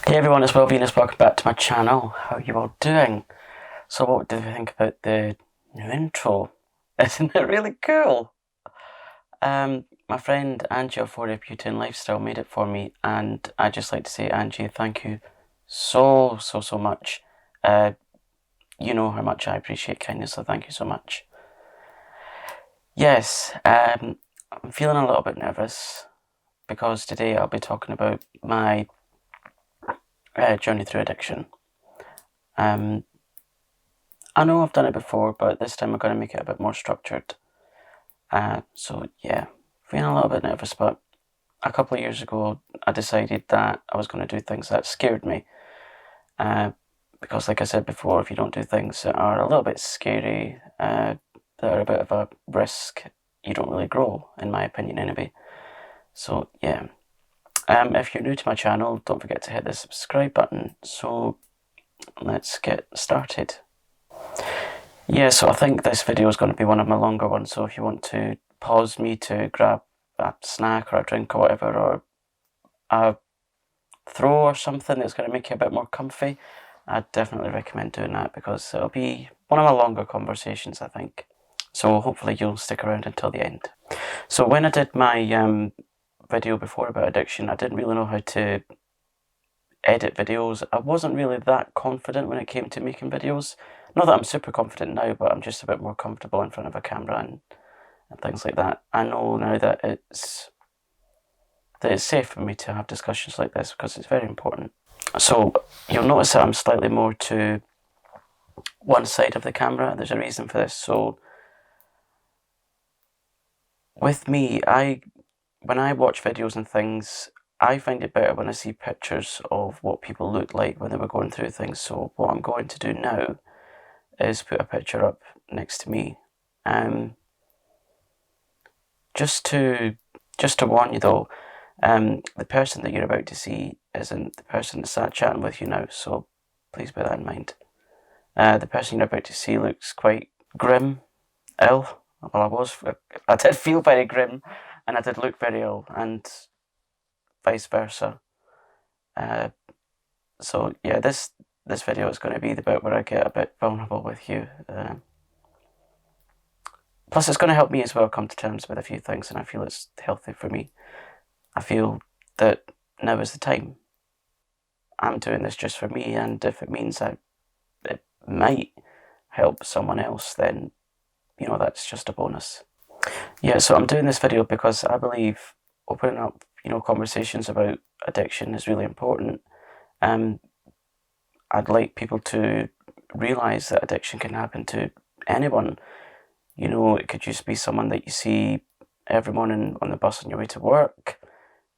Hey everyone, it's Will Venus. Welcome back to my channel. How are you all doing? So what do you think about the new intro? Isn't it really cool? My friend Angie of Horrendous Lifestyle made it for me, and I'd just like to say, Angie, thank you so much. You know how much I appreciate kindness, so thank you so much. Yes, I'm feeling a little bit nervous because today I'll be talking about my journey through addiction. I know I've done it before, but this time I'm going to make it a bit more structured. So yeah, feeling a little bit nervous, but a couple of years ago I decided that I was going to do things that scared me. Because like I said before, if you don't do things that are a little bit scary, that are a bit of a risk, you don't really grow, in my opinion anyway. So yeah. If you're new to my channel, don't forget to hit the subscribe button. So let's get started. Yeah, so I think this video is going to be one of my longer ones, so if you want to pause me to grab a snack or a drink or whatever, or a throw or something that's going to make you a bit more comfy, I'd definitely recommend doing that because it'll be one of my longer conversations, I think. So hopefully you'll stick around until the end. So when I did my video before about addiction, I didn't really know how to edit videos. I wasn't really that confident when it came to making videos. Not that I'm super confident now, but I'm just a bit more comfortable in front of a camera and things like that. I know now that it's safe for me to have discussions like this because it's very important. So you'll notice that I'm slightly more to one side of the camera. There's a reason for this. So with me, when I watch videos and things, I find it better when I see pictures of what people looked like when they were going through things. So what I'm going to do now is put a picture up next to me. Just to warn you though, the person that you're about to see isn't the person that sat chatting with you now, so please bear that in mind. The person you're about to see looks quite grim, ill. Well, I did feel very grim, and I did look very ill, and vice versa. So yeah, this video is going to be the bit where I get a bit vulnerable with you. Plus, it's going to help me as well come to terms with a few things, and I feel it's healthy for me. I feel that now is the time. I'm doing this just for me, and if it means it might help someone else, then, you know, that's just a bonus. Yeah, so I'm doing this video because I believe opening up, conversations about addiction is really important. I'd like people to realise that addiction can happen to anyone. You know, it could just be someone that you see every morning on the bus on your way to work,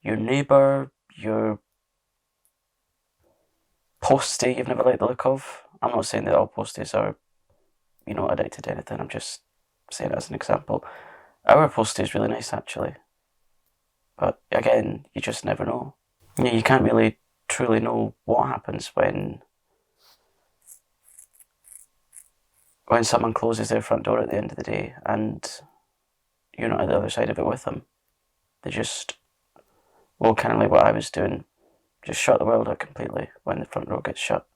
your neighbour, your postie you've never liked the look of. I'm not saying that all posties are, addicted to anything. I'm just saying it as an example. Our postie is really nice, actually. But again, you just never know. Yeah, you can't really truly know what happens when someone closes their front door at the end of the day and you're not at the other side of it with them. They just, well, kind of like what I was doing, just shut the world out completely when the front door gets shut.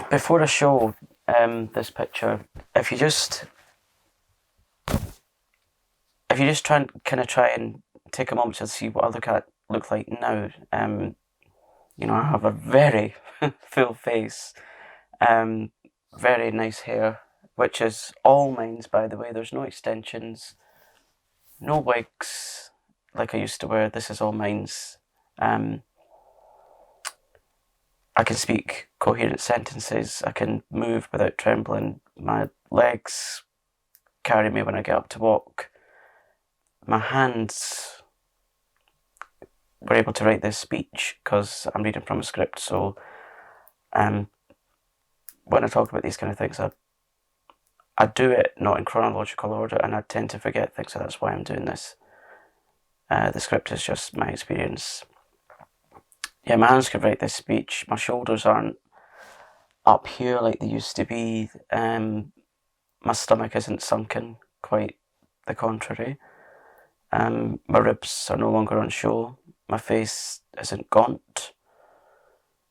Before I show this picture, if you just try and take a moment to see what I look like now, I have a very full face, very nice hair, which is all mine, by the way. There's no extensions, no wigs like I used to wear. This is all mine. I can speak coherent sentences. I can move without trembling. My legs carry me when I get up to walk. My hands were able to write this speech because I'm reading from a script. So when I talk about these kind of things, I do it not in chronological order, and I tend to forget things, so that's why I'm doing this. The script is just my experience. Yeah, my hands could write this speech. My shoulders aren't up here like they used to be. My stomach isn't sunken, quite the contrary. My ribs are no longer on show. My face isn't gaunt.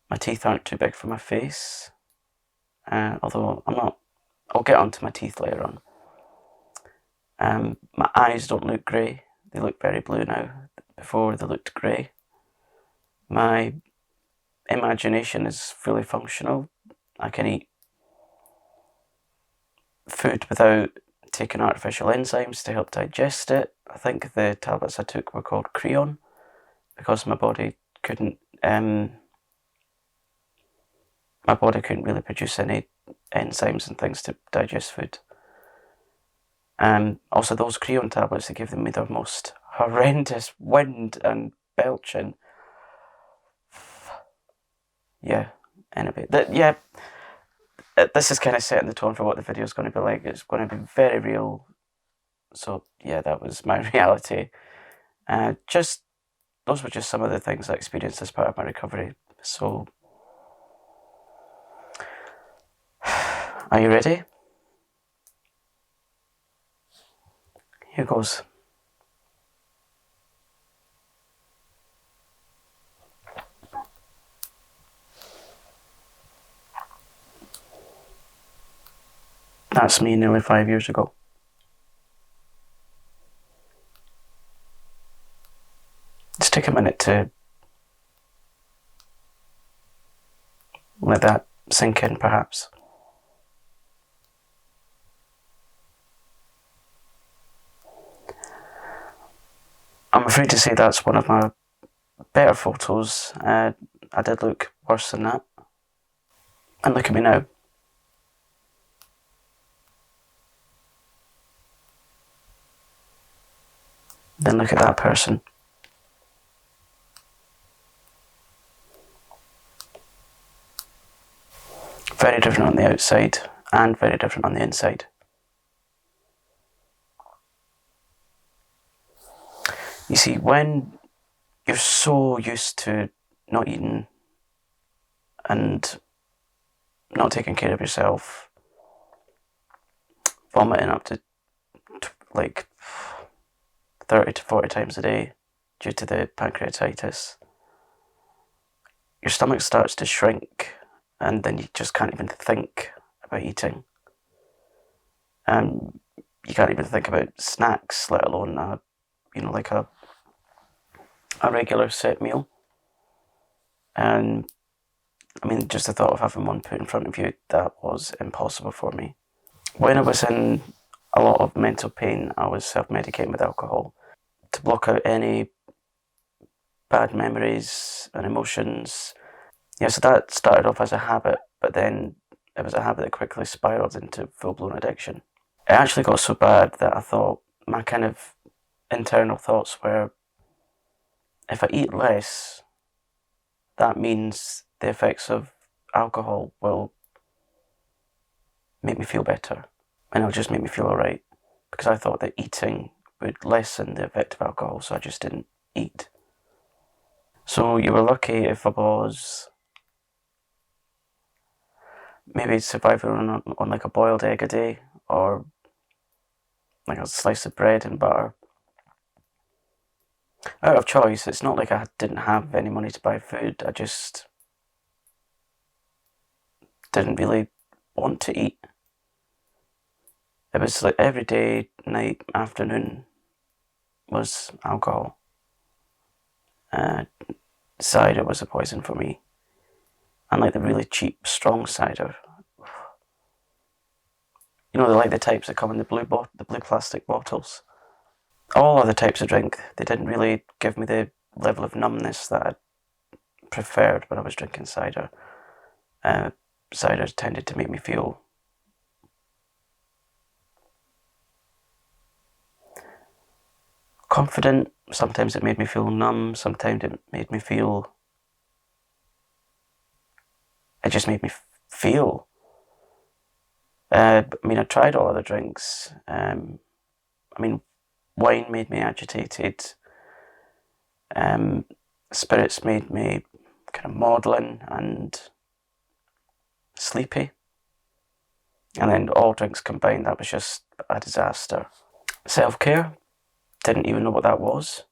My teeth aren't too big for my face. Although I'll get onto my teeth later on. My eyes don't look grey. They look very blue now. Before they looked grey. My imagination is fully functional. I can eat food without taking artificial enzymes to help digest it. I think the tablets I took were called Creon because my body couldn't really produce any enzymes and things to digest food. Also, those Creon tablets, they gave me the most horrendous wind and belching. Yeah, anyway, this is kind of setting the tone for what the video is going to be like. It's going to be very real. So yeah, that was my reality. Those were just some of the things I experienced as part of my recovery. So, are you ready? Here goes. That's me nearly 5 years ago. Just take a minute to let that sink in, perhaps. I'm afraid to say that's one of my better photos. I did look worse than that. And look at me now. Then look at that person. Very different on the outside and very different on the inside. You see, when you're so used to not eating and not taking care of yourself, vomiting up to like 30 to 40 times a day due to the pancreatitis, your stomach starts to shrink and then you just can't even think about eating. You can't even think about snacks, let alone like a regular set meal. And I mean, just the thought of having one put in front of you, that was impossible for me. When I was in a lot of mental pain, I was self-medicating with alcohol to block out any bad memories and emotions. Yeah, so that started off as a habit, but then it was a habit that quickly spiraled into full-blown addiction. It actually got so bad that I thought, my kind of internal thoughts were, if I eat less, that means the effects of alcohol will make me feel better, and it'll just make me feel alright, because I thought that eating would lessen the effect of alcohol, so I just didn't eat. So you were lucky if I was maybe surviving on like a boiled egg a day, or like a slice of bread and butter. Out of choice. It's not like I didn't have any money to buy food, I just didn't really want to eat. It was like every day, night, afternoon was alcohol. Cider was a poison for me. And like the really cheap, strong cider. You know, like the types that come in the blue plastic bottles. All other types of drink, they didn't really give me the level of numbness that I preferred when I was drinking cider. Cider tended to make me feel confident. Sometimes it made me feel numb. Sometimes it made me feel... It just made me feel. I mean, I tried all other drinks. Wine made me agitated. Spirits made me kind of maudlin and sleepy. And then all drinks combined, that was just a disaster. Self-care, didn't even know what that was.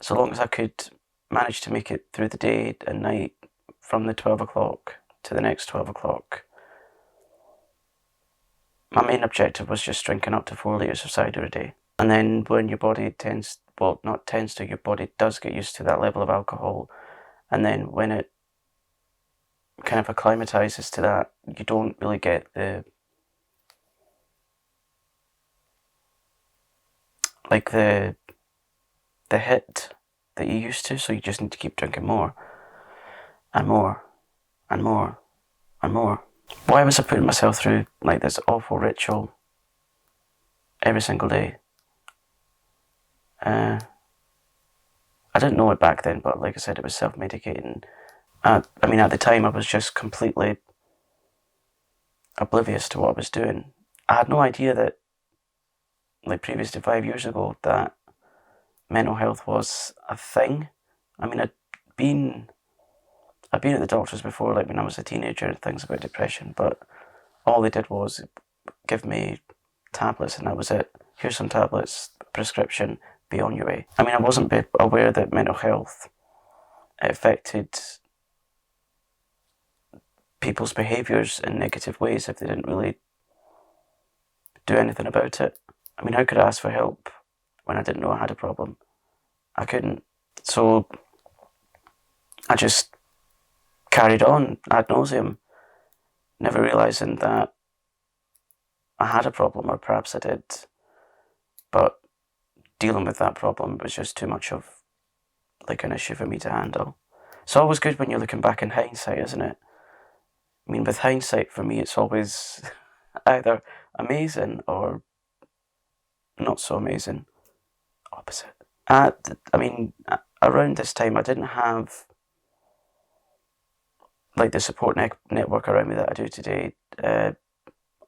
so long as I could manage to make it through the day and night from the 12 o'clock to the next 12 o'clock, my main objective was just drinking up to 4 litres of cider a day. And then when your body your body does get used to that level of alcohol, and then when it kind of acclimatizes to that, you don't really get the hit that you used to, so you just need to keep drinking more and more and more and more. Why was I putting myself through like this awful ritual every single day? I didn't know it back then, but like I said, it was self-medicating. I mean, at the time, I was just completely oblivious to what I was doing. I had no idea that, like previous to 5 years ago, that mental health was a thing. I mean, I'd been at the doctors before, like when I was a teenager, and things about depression, but all they did was give me tablets, and that was it. Here's some tablets, prescription, be on your way. I mean, I wasn't aware that mental health affected people's behaviours in negative ways if they didn't really do anything about it. I mean, how could I ask for help when I didn't know I had a problem? I couldn't. So I just carried on ad nauseum, never realising that I had a problem, or perhaps I did, but dealing with that problem was just too much of like an issue for me to handle. It's always good when you're looking back in hindsight, isn't it? I mean, with hindsight, for me, it's always either amazing or not so amazing. Opposite. I mean, around this time, I didn't have like the support network around me that I do today.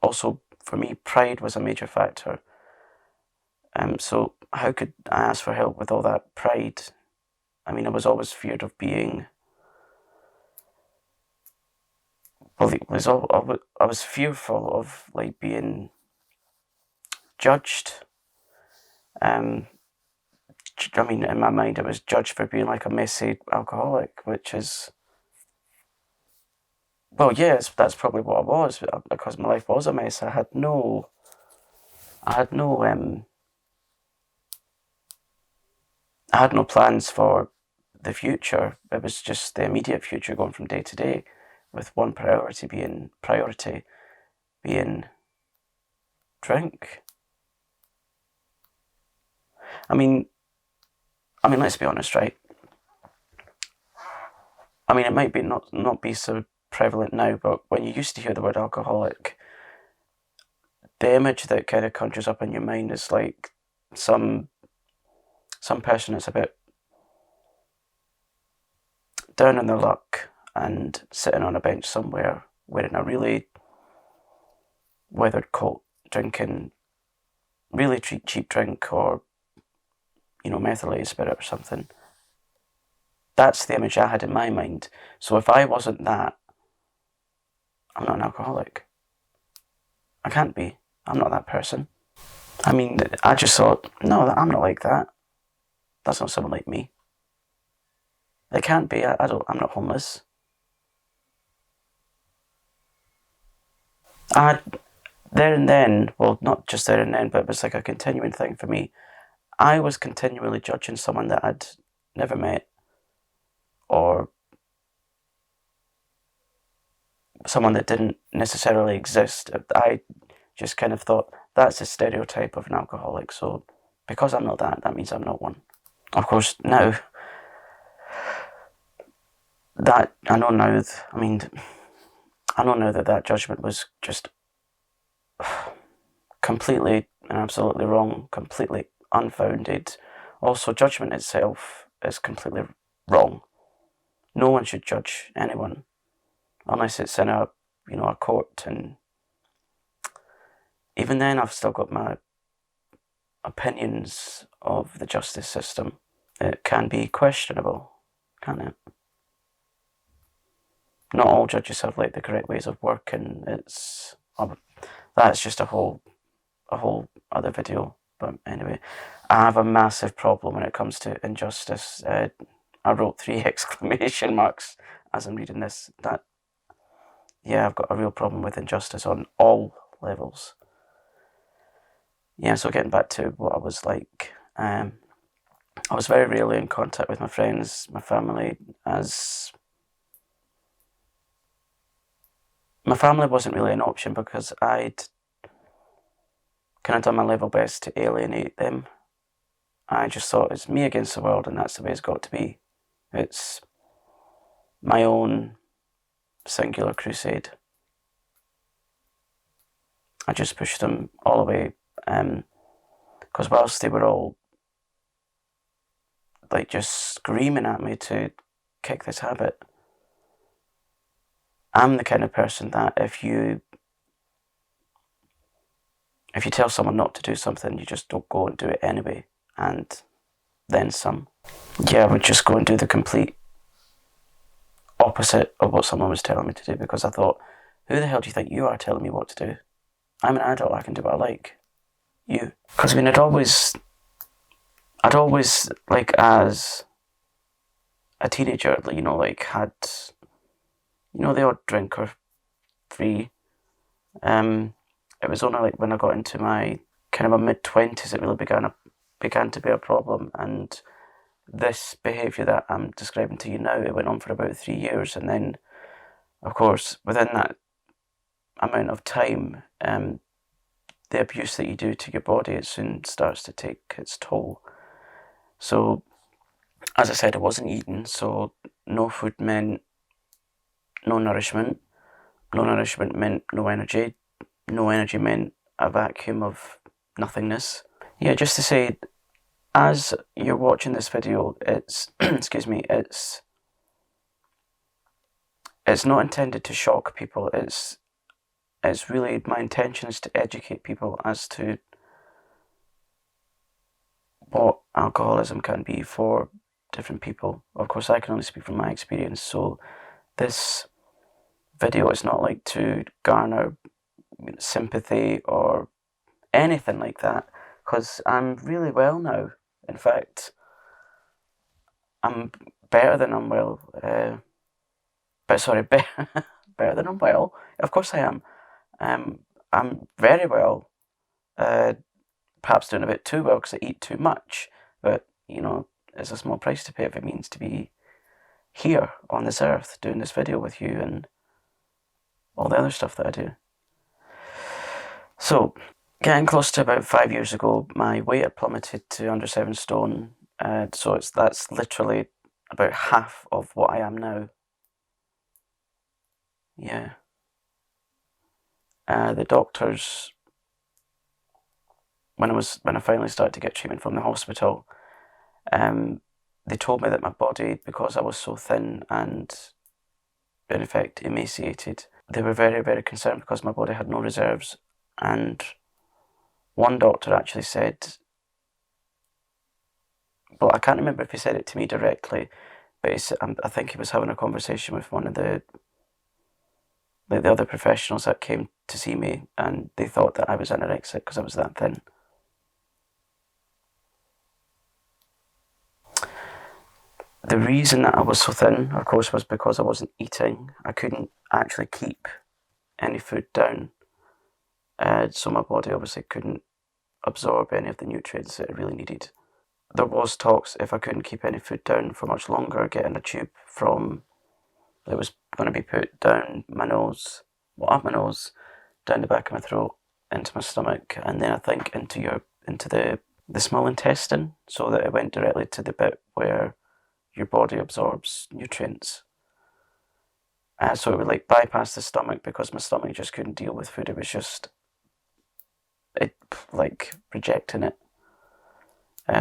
Also, for me, pride was a major factor. So how could I ask for help with all that pride? I mean, I was always feared of being. Well, I was fearful of like being judged. I mean, in my mind, I was judged for being like a messy alcoholic, which is, well, yes, that's probably what I was, because my life was a mess. I had no plans for the future. It was just the immediate future, going from day to day, with one priority being drink. I mean, let's be honest, right? I mean, it might be not be so prevalent now, but when you used to hear the word alcoholic, the image that kind of conjures up in your mind is like some person that's a bit down on their luck and sitting on a bench somewhere wearing a really weathered coat, drinking really cheap drink, or methylated spirit or something. That's the image I had in my mind. So if I wasn't that, I'm not an alcoholic. I can't be. I'm not that person. I mean, I just thought, no, I'm not like that. That's not someone like me. It can't be. I'm not homeless. There and then, well, not just there and then, but it was like a continuing thing for me. I was continually judging someone that I'd never met, or someone that didn't necessarily exist. I just kind of thought, that's a stereotype of an alcoholic, so because I'm not that means I'm not one. Of course, now, I know now that judgment was just completely and absolutely wrong, completely unfounded. Also, judgment itself is completely wrong. No one should judge anyone unless it's in a court, and even then I've still got my opinions of the justice system. It can be questionable, can't it? Not all judges have like the correct ways of working. That's just a whole other video. But But anyway, I have a massive problem when it comes to injustice. I wrote 3 exclamation marks as I'm reading this. Yeah, I've got a real problem with injustice on all levels. Yeah, so getting back to what I was like, I was very rarely in contact with my friends, my family, as my family wasn't really an option because I'd kind of done my level best to alienate them. I just thought it's me against the world, and that's the way it's got to be. It's my own singular crusade. I just pushed them all away, because whilst they were all like just screaming at me to kick this habit, I'm the kind of person that if you tell someone not to do something, you just don't go and do it anyway, and then some. Yeah, I would just go and do the complete opposite of what someone was telling me to do, because I thought, who the hell do you think you are telling me what to do? I'm an adult, I can do what I like. You. Because I mean, I'd always, like, as a teenager, you know, like, had, you know, the odd drink or 3. It was only like when I got into my kind of my mid-20s it really began to be a problem, and this behaviour that I'm describing to you now, it went on for about 3 years, and then, of course, within that amount of time, the abuse that you do to your body, it soon starts to take its toll. So, as I said, I wasn't eating, so no food meant no nourishment. No nourishment meant no energy. No energy meant a vacuum of nothingness. Yeah, just to say, as you're watching this video, it's excuse me, it's not intended to shock people. It's really, my intention is to educate people as to what alcoholism can be for different people. Of course, I can only speak from my experience, so this video is not like to garner sympathy or anything like that, because I'm really well now. In fact, I'm better than I'm well. Better than I'm well. Of course I am. I'm very well. Perhaps doing a bit too well because I eat too much. But, you know, it's a small price to pay if it means to be here on this earth doing this video with you and all the other stuff that I do. So, getting close to about 5 years ago, my weight had plummeted to under 7 stone. So that's literally about half of what I am now. Yeah. The doctors, when I finally started to get treatment from the hospital, they told me that my body, because I was so thin and in effect emaciated, they were very, very concerned because my body had no reserves. And one doctor actually said, well, I can't remember if he said it to me directly, but I think he was having a conversation with one of the other professionals that came to see me, and they thought that I was anorexic because I was that thin. The reason that I was so thin, of course, was because I wasn't eating. I couldn't actually keep any food down. So my body obviously couldn't absorb any of the nutrients that it really needed. There was talks, if I couldn't keep any food down for much longer, getting a tube that was going to be put down my nose, up my nose, down the back of my throat, into my stomach, and then I think into the small intestine, so that it went directly to the bit where your body absorbs nutrients. So it would like bypass the stomach, because my stomach just couldn't deal with food. It was just rejecting it.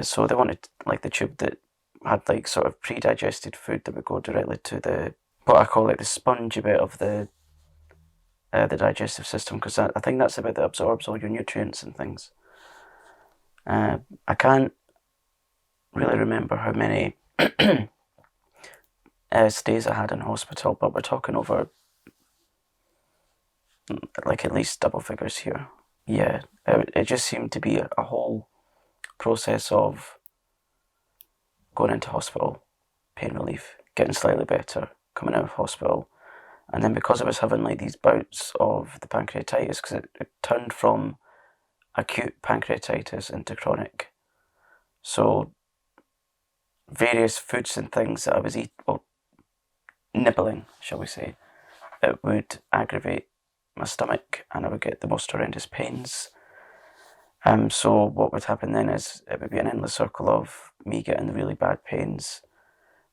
So they wanted like the tube that had like sort of pre-digested food that would go directly to what I call like the spongy bit of the digestive system, because I think that's the bit that absorbs all your nutrients and things. I can't really remember how many stays I had in hospital, but we're talking over like at least double figures here. Yeah, it just seemed to be a whole process of going into hospital, pain relief, getting slightly better, coming out of hospital. And then because I was having like these bouts of the pancreatitis, because it turned from acute pancreatitis into chronic. So various foods and things that I was nibbling, shall we say, it would aggravate my stomach and I would get the most horrendous pains. So what would happen then is it would be an endless circle of me getting the really bad pains,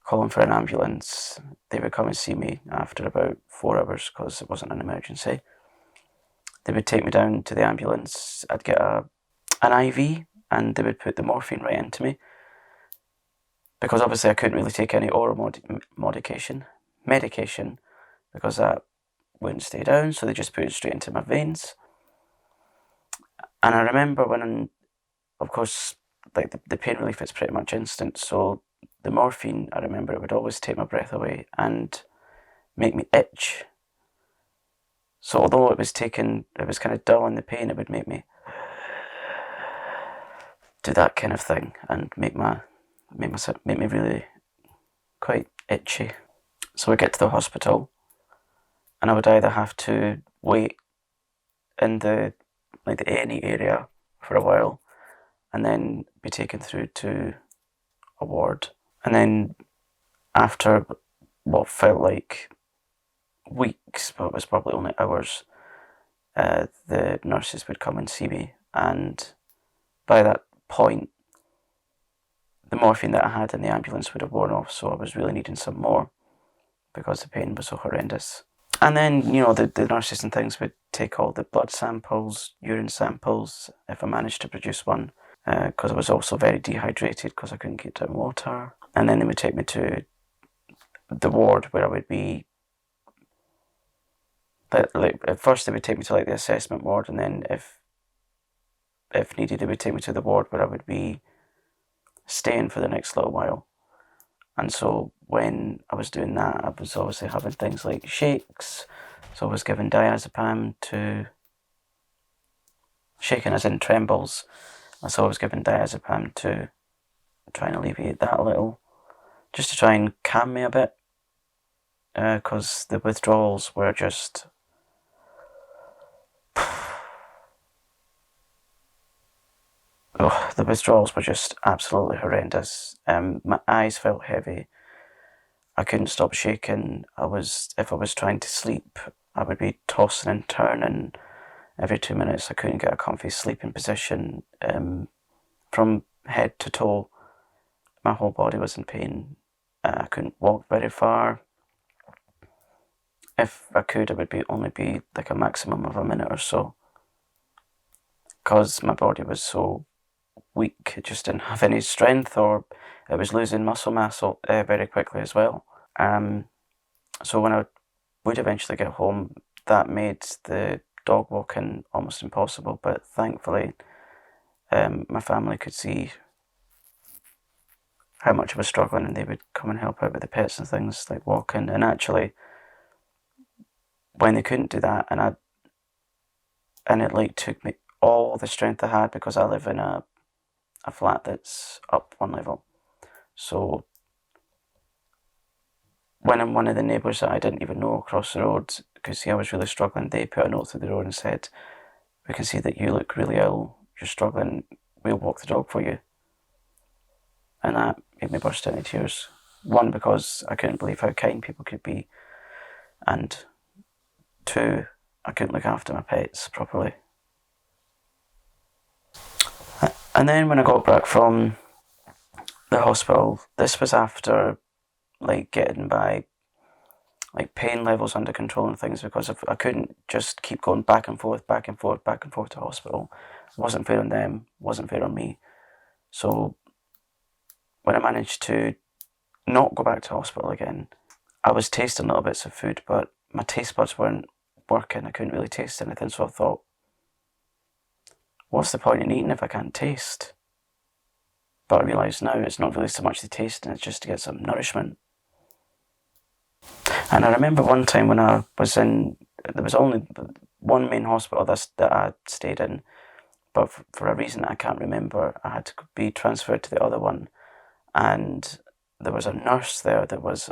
calling for an ambulance. They would come and see me after about 4 hours because it wasn't an emergency. They would take me down to the ambulance. I'd get an IV and they would put the morphine right into me because obviously I couldn't really take any oral medication because that wouldn't stay down, so they just put it straight into my veins. And I remember when, of course, like the pain relief is pretty much instant, so the morphine, I remember it would always take my breath away and make me itch. So although it was kind of dulling the pain, it would make me do that kind of thing and make me really quite itchy. So we get to the hospital, and I would either have to wait in the A&E area for a while, and then be taken through to a ward. And then after what felt like weeks, but it was probably only hours, the nurses would come and see me, and by that point the morphine that I had in the ambulance would have worn off, so I was really needing some more because the pain was so horrendous. And then, the nurses and things would take all the blood samples, urine samples, if I managed to produce one, because I was also very dehydrated because I couldn't get down water. And then they would take me to the ward where I would be, at first they would take me to the assessment ward, and then if needed they would take me to the ward where I would be staying for the next little while. And so when I was doing that, I was obviously having things like shakes. So I was given diazepam shaking as in trembles. And so I was given diazepam to try and alleviate that a little, just to try and calm me a bit, because the withdrawals were just... the withdrawals were just absolutely horrendous. My eyes felt heavy. I couldn't stop shaking. If I was trying to sleep, I would be tossing and turning every 2 minutes. I couldn't get a comfy sleeping position. From head to toe, my whole body was in pain. I couldn't walk very far. If I could, it would only be like a maximum of a minute or so, because my body was so weak. It just didn't have any strength, or it was losing muscle mass very quickly as well. So when I would eventually get home, that made the dog walking almost impossible, but thankfully my family could see how much I was struggling, and they would come and help out with the pets and things like walking. And actually, when they couldn't do that, and it took me all the strength I had, because I live in a flat that's up one level. So when one of the neighbours that I didn't even know across the road could see I was really struggling, they put a note through the road and said, "We can see that you look really ill, you're struggling, we'll walk the dog for you." And that made me burst into tears. One, because I couldn't believe how kind people could be, and two, I couldn't look after my pets properly. And then when I got back from the hospital, this was after getting by pain levels under control and things, because I couldn't just keep going back and forth to hospital. It wasn't fair on them, wasn't fair on me. So when I managed to not go back to hospital again, I was tasting little bits of food, but my taste buds weren't working. I couldn't really taste anything, so I thought, what's the point in eating if I can't taste? But I realise now it's not really so much the tasting, it's just to get some nourishment. And I remember one time when I was there was only one main hospital that I stayed in, but for a reason I can't remember, I had to be transferred to the other one, and there was a nurse there that was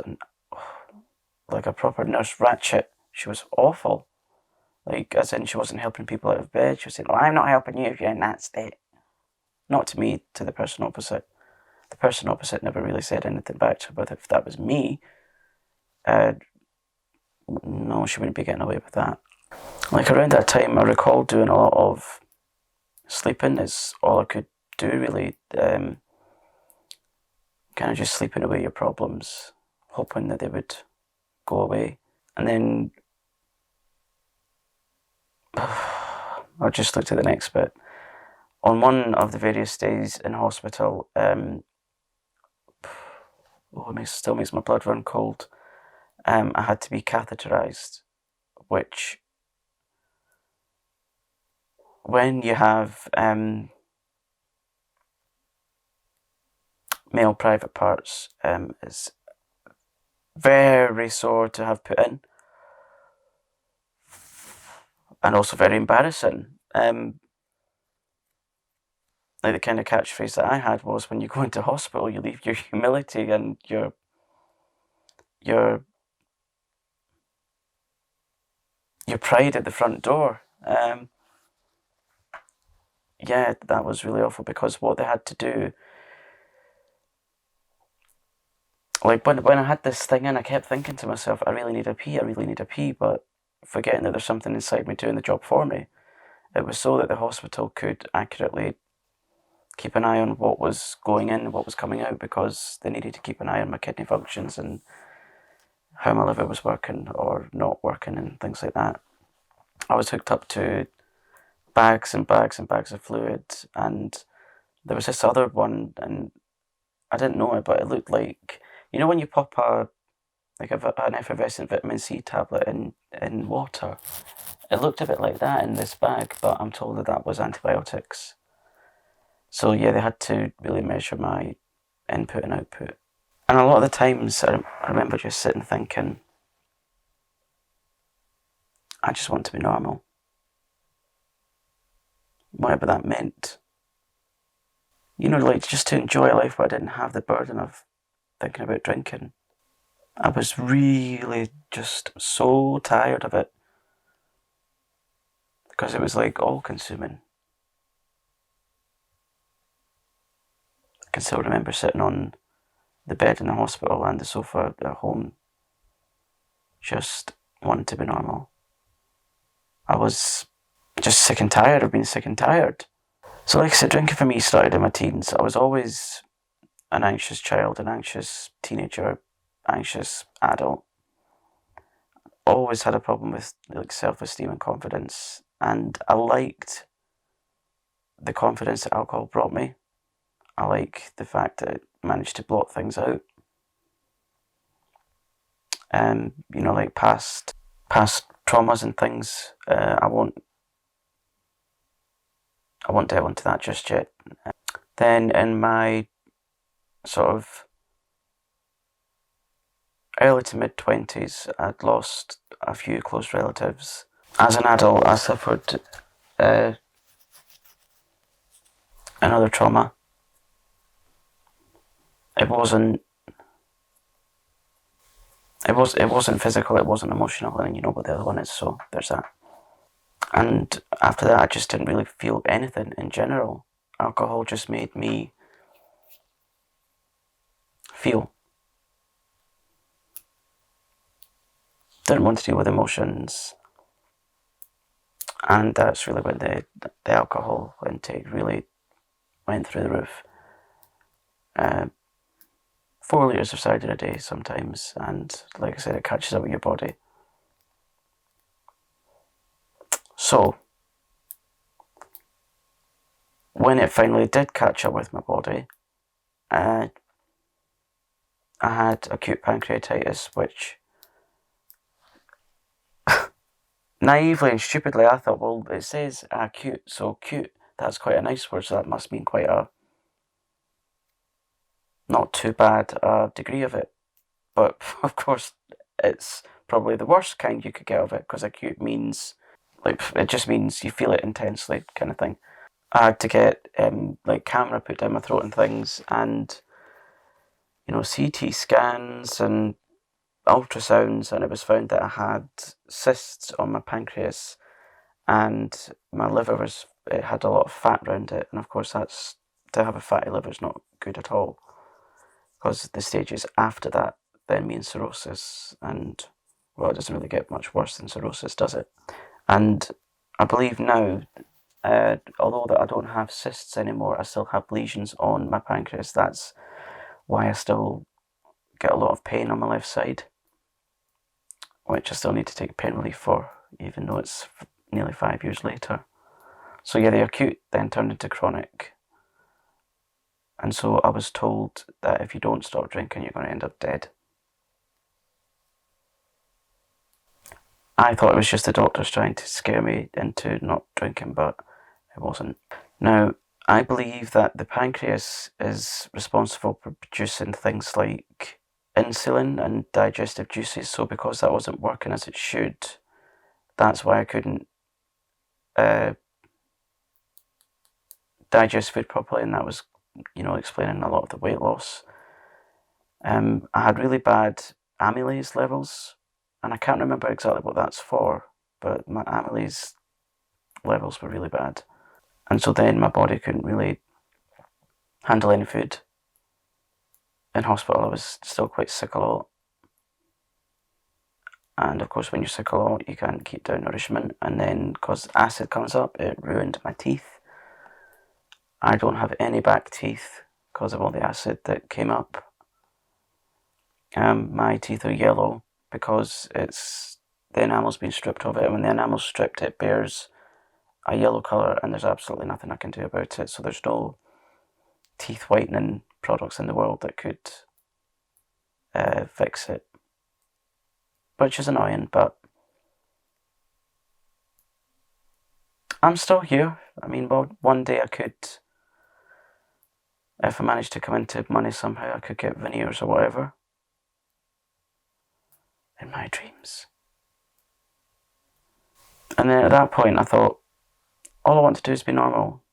like a proper nurse ratchet. She was awful. Like, as in, she wasn't helping people out of bed. She was saying, "Well, I'm not helping you if you're in that state." Not to me, to the person opposite. The person opposite never really said anything back to her, but if that was me, no, she wouldn't be getting away with that. Like, around that time, I recall doing a lot of sleeping. Is all I could do, really. Kind of just sleeping away your problems, hoping that they would go away. And then I'll just look to the next bit. On one of the various days in hospital, it still makes my blood run cold. I had to be catheterized, which, when you have male private parts, is very sore to have put in, and also very embarrassing. Like, the kind of catchphrase that I had was, when you go into hospital, you leave your humility and your pride at the front door. Yeah, that was really awful, because what they had to do, like, when I had this thing in, I kept thinking to myself, I really need a pee, but forgetting that there's something inside me doing the job for me. It was so that the hospital could accurately keep an eye on what was going in and what was coming out, because they needed to keep an eye on my kidney functions and how my liver was working or not working and things like that. I was hooked up to bags and bags and bags of fluid, and there was this other one, and I didn't know it, but it looked like, you know, when you pop an effervescent vitamin C tablet in water, it looked a bit like that in this bag, but I'm told that was antibiotics. So yeah, they had to really measure my input and output. And a lot of the times, I remember just sitting thinking, I just want to be normal. Whatever that meant. You know, like, just to enjoy life where I didn't have the burden of thinking about drinking. I was really just so tired of it, because it was like all consuming. I can still remember sitting on the bed in the hospital and the sofa at home, just wanting to be normal. I was just sick and tired of being sick and tired. So, like I said, drinking for me started in my teens. I was always an anxious child, an anxious teenager, anxious adult. Always had a problem with, like, self-esteem and confidence, and I liked the confidence that alcohol brought me. I like the fact that it managed to blot things out. You know, like past traumas and things. I won't delve into that just yet. Then in my sort of early to mid-20s, I'd lost a few close relatives. As an adult, I suffered another trauma. It wasn't physical, it wasn't emotional, and you know what the other one is, so there's that. And after that, I just didn't really feel anything in general. Alcohol just made me feel. Didn't want to deal with emotions. And that's really when the alcohol intake really went through the roof. 4 litres of cider a day sometimes, and like I said, it catches up with your body. So, when it finally did catch up with my body, I had acute pancreatitis, which naively and stupidly I thought, well, it says acute, so cute, that's quite a nice word, so that must mean quite a not too bad degree of it. But of course, it's probably the worst kind you could get of it, because acute means, like, it just means you feel it intensely, kind of thing. I had to get like camera put down my throat and things, and CT scans and ultrasounds, and it was found that I had cysts on my pancreas, and my liver it had a lot of fat around it, and of course to have a fatty liver is not good at all, because the stages after that then mean cirrhosis, and well, it doesn't really get much worse than cirrhosis, does it? And I believe now, although that I don't have cysts anymore, I still have lesions on my pancreas. That's why I still get a lot of pain on my left side, which I still need to take pain relief for, even though it's nearly 5 years later. So yeah, the acute then turned into chronic. And so I was told that if you don't stop drinking, you're going to end up dead. I thought it was just the doctors trying to scare me into not drinking, but it wasn't. Now, I believe that the pancreas is responsible for producing things like insulin and digestive juices, so because that wasn't working as it should, that's why I couldn't digest food properly, and that was, explaining a lot of the weight loss. I had really bad amylase levels, and I can't remember exactly what that's for, but my amylase levels were really bad. And so then my body couldn't really handle any food. In hospital, I was still quite sick a lot. And of course, when you're sick a lot, you can't keep down nourishment. And then, because acid comes up, it ruined my teeth. I don't have any back teeth because of all the acid that came up. My teeth are yellow because the enamel's been stripped of it, and when the enamel's stripped, it bears a yellow colour, and there's absolutely nothing I can do about it. So there's no teeth whitening products in the world that could fix it, which is annoying, but I'm still here. I mean, well, one day I could, if I managed to come into money somehow, I could get veneers or whatever. In my dreams. And then at that point I thought, all I want to do is be normal.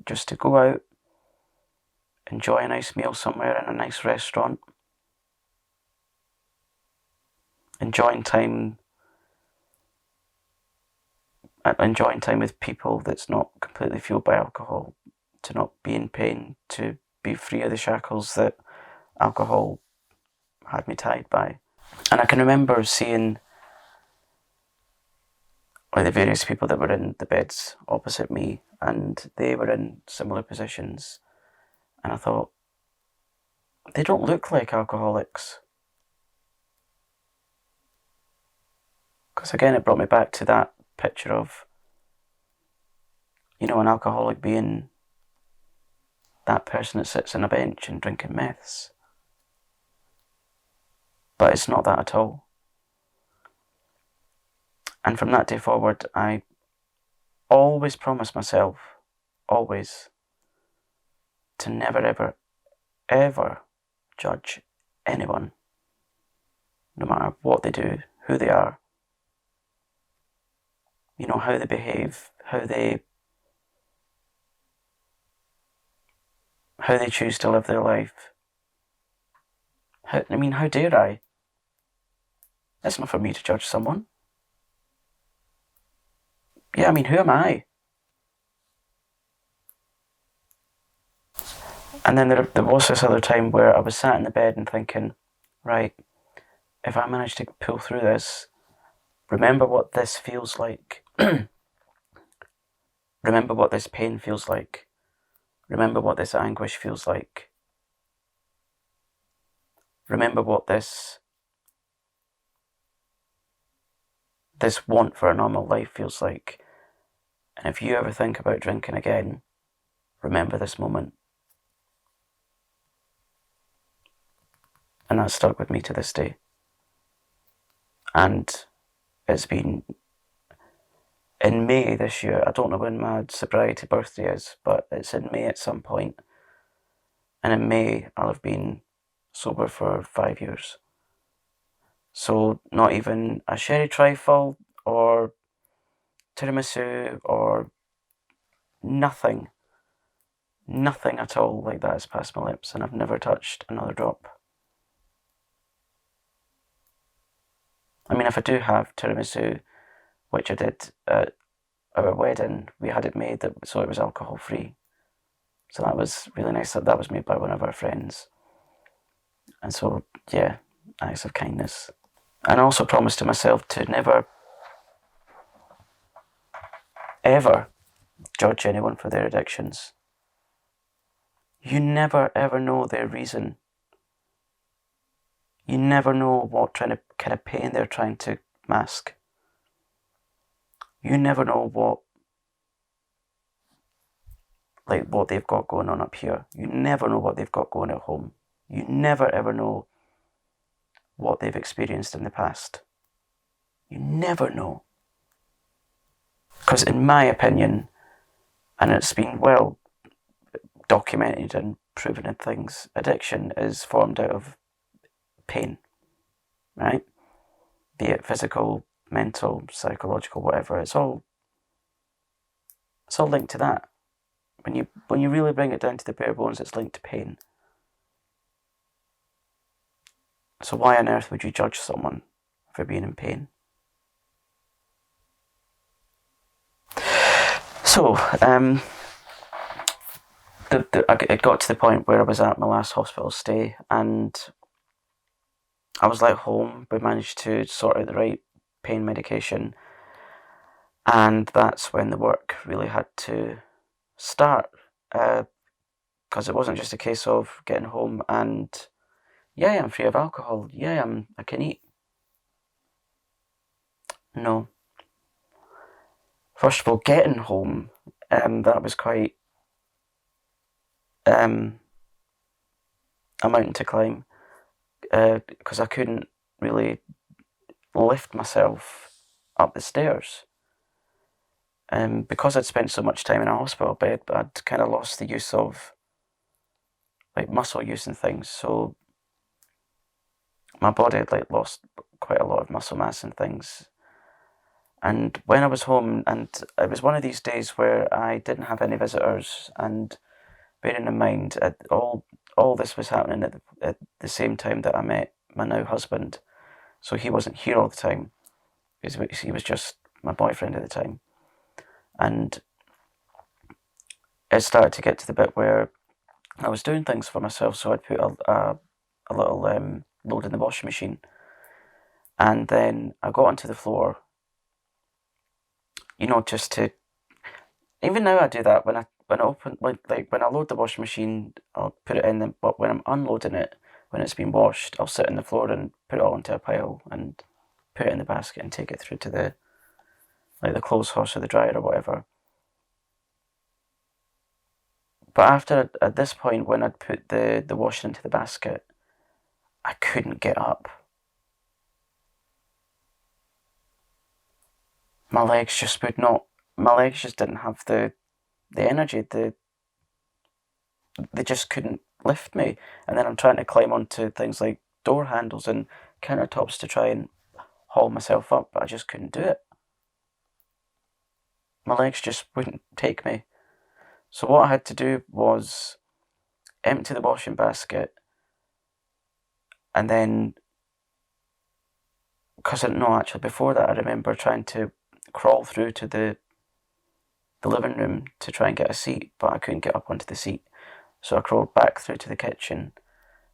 Just to go out, enjoy a nice meal somewhere in a nice restaurant, enjoying time with people that's not completely fueled by alcohol, to not be in pain, to be free of the shackles that alcohol had me tied by. And I can remember seeing the various people that were in the beds opposite me, and they were in similar positions, and I thought, they don't look like alcoholics. Because again, it brought me back to that picture of, an alcoholic being that person that sits on a bench and drinking meths. But it's not that at all. And from that day forward, I always promised myself, always, to never, ever, ever judge anyone, no matter what they do, who they are, how they behave, how they choose to live their life. How dare I? It's not for me to judge someone. Yeah, who am I? And then there was this other time where I was sat in the bed and thinking, right, if I manage to pull through this, remember what this feels like. Remember what this pain feels like. Remember what this anguish feels like. Remember what this want for a normal life feels like. And if you ever think about drinking again, remember this moment. And that stuck with me to this day. And it's been in May this year. I don't know when my sobriety birthday is, but it's in May at some point. And in May, I'll have been sober for 5 years. So not even a sherry trifle or tiramisu or nothing Nothing at all like that has passed my lips, and I've never touched another drop. I mean, if I do have tiramisu, which I did at our wedding, we had it made so it was alcohol free. So that was really nice. That was made by one of our friends. And so, yeah, acts of kindness. And I also promised to myself to never, ever judge anyone for their addictions. You never ever know their reason. You never know what kind of pain they're trying to mask. You never know what they've got going on up here. You never know what they've got going at home. You never ever know what they've experienced in the past. You never know. Because in my opinion, and it's been well documented and proven in things, addiction is formed out of pain, right? Be it physical, mental, psychological, whatever. It's all linked to that. When you really bring it down to the bare bones, it's linked to pain. So why on earth would you judge someone for being in pain? So, it got to the point where I was at my last hospital stay, and I was let home. We managed to sort out the right pain medication, and that's when the work really had to start, because it wasn't just a case of getting home and, yeah, I'm free of alcohol, yeah, I can eat. No. First of all, getting home, that was quite a mountain to climb, because I couldn't really lift myself up the stairs. Because I'd spent so much time in a hospital bed, I'd kind of lost the use of muscle use and things. So my body had lost quite a lot of muscle mass and things. And when I was home, and it was one of these days where I didn't have any visitors, and bearing in mind all this was happening at the same time that I met my now husband, so he wasn't here all the time. He was just my boyfriend at the time, and it started to get to the bit where I was doing things for myself. So I'd put a little load in the washing machine, and then I got onto the floor. Just to. Even now I do that when I open when I load the washing machine, I'll put it in. But when I'm unloading it, when it's been washed, I'll sit on the floor and put it all into a pile and put it in the basket and take it through to the clothes horse or the dryer or whatever. But at this point, when I'd put the washing into the basket, I couldn't get up. My legs just didn't have the energy. They just couldn't lift me. And then I'm trying to climb onto things like door handles and countertops to try and haul myself up, but I just couldn't do it. My legs just wouldn't take me. So what I had to do was empty the washing basket, and then, actually before that I remember trying to crawl through to the living room to try and get a seat, but I couldn't get up onto the seat. So I crawled back through to the kitchen,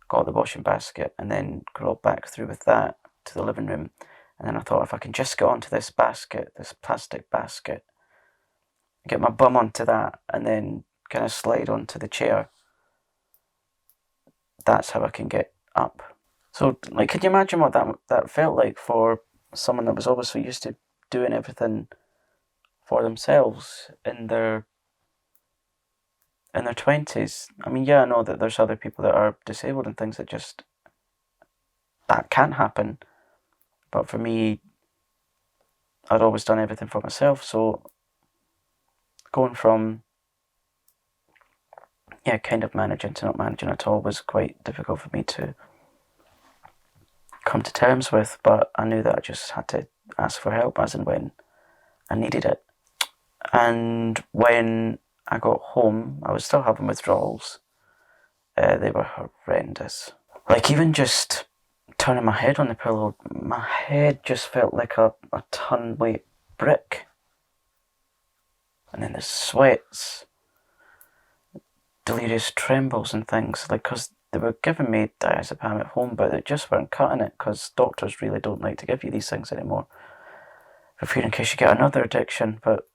got the washing basket, and then crawled back through with that to the living room. And then I thought, if I can just get onto this plastic basket, get my bum onto that, and then kind of slide onto the chair, that's how I can get up. So, can you imagine what that felt like for someone that was obviously used to doing everything for themselves in their 20s? I mean, yeah, I know that there's other people that are disabled and things that can't happen. But for me, I'd always done everything for myself. So going from, kind of managing to not managing at all was quite difficult for me to come to terms with. But I knew that I just had to ask for help as and when I needed it. And when I got home, I was still having withdrawals. They were horrendous. Like, even just turning my head on the pillow, my head just felt like a ton weight brick. And then the sweats, delirious trembles and things, like, because they were giving me diazepam at home, but they just weren't cutting it, because doctors really don't like to give you these things anymore, for fear in case you get another addiction, but,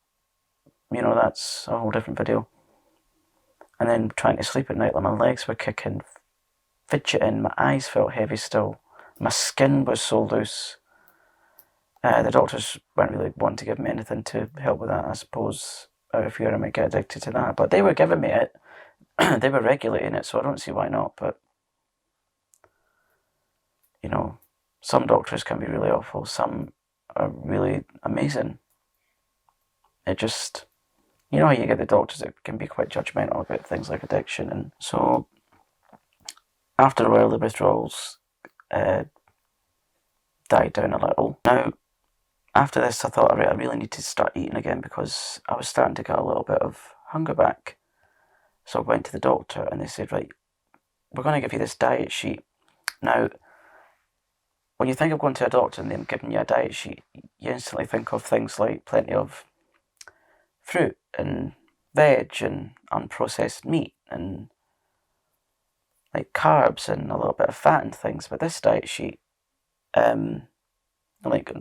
you know, that's a whole different video. And then trying to sleep at night, like, my legs were kicking, fidgeting, my eyes felt heavy still, my skin was so loose. The doctors weren't really wanting to give me anything to help with that, I suppose, out of fear I might get addicted to that, but they were giving me it. They were regulating it, so I don't see why not, but, you know, some doctors can be really awful, some are really amazing. It just, you know how you get the doctors that can be quite judgmental about things like addiction, and so after a while the withdrawals died down a little. Now, after this I thought, I really need to start eating again, because I was starting to get a little bit of hunger back. So I went to the doctor and they said, right, we're going to give you this diet sheet. Now, when you think of going to a doctor and them giving you a diet sheet, you instantly think of things like plenty of fruit and veg and unprocessed meat and like carbs and a little bit of fat and things. But this diet sheet, like,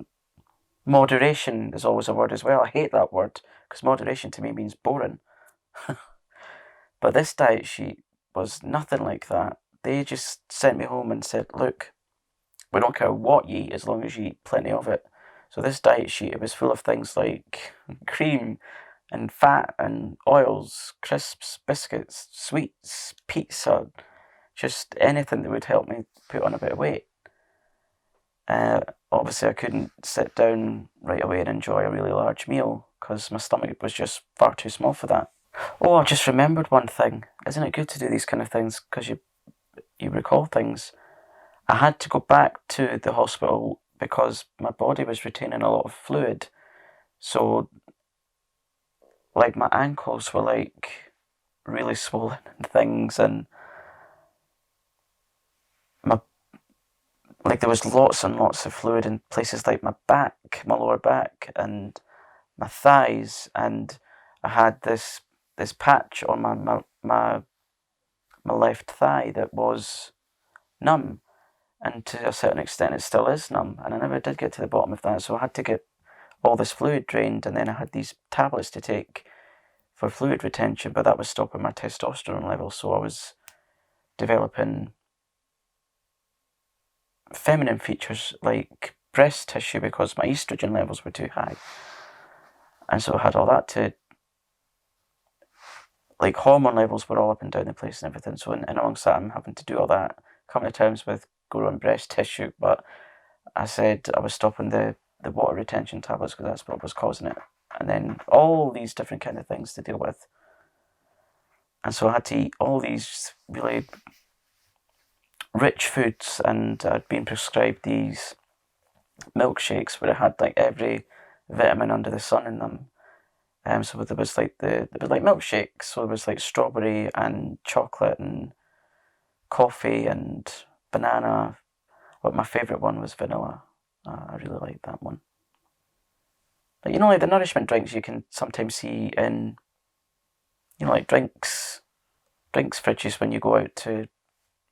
moderation is always a word as well. I hate that word, because moderation to me means boring. But this diet sheet was nothing like that. They just sent me home and said, look, we don't care what you eat as long as you eat plenty of it. So this diet sheet, it was full of things like cream and fat and oils, crisps, biscuits, sweets, pizza, just anything that would help me put on a bit of weight. Obviously I couldn't sit down right away and enjoy a really large meal, because my stomach was just far too small for that. Oh, I just remembered one thing. Isn't it good to do these kind of things, because you recall things? I had to go back to the hospital because my body was retaining a lot of fluid. So, like, my ankles were like really swollen and things, and there was lots and lots of fluid in places like my back, my lower back, and my thighs, and I had this patch on my left thigh that was numb, and to a certain extent it still is numb, and I never did get to the bottom of that, so I had to get all this fluid drained, and then I had these tablets to take for fluid retention, but that was stopping my testosterone level, so I was developing feminine features like breast tissue because my estrogen levels were too high. And so I had all that to, like, hormone levels were all up and down the place and everything. So in amongst that, I'm having to do all that, come to terms with growing breast tissue. But I said I was stopping the water retention tablets because that's what was causing it. And then all these different kind of things to deal with. And so I had to eat all these really rich foods, and I'd been prescribed these milkshakes where it had like every vitamin under the sun in them. So there was like milkshakes. So there was like strawberry and chocolate and coffee and banana. But my favourite one was vanilla. I really liked that one. But you know, like the nourishment drinks you can sometimes see in, you know, like drinks fridges when you go out to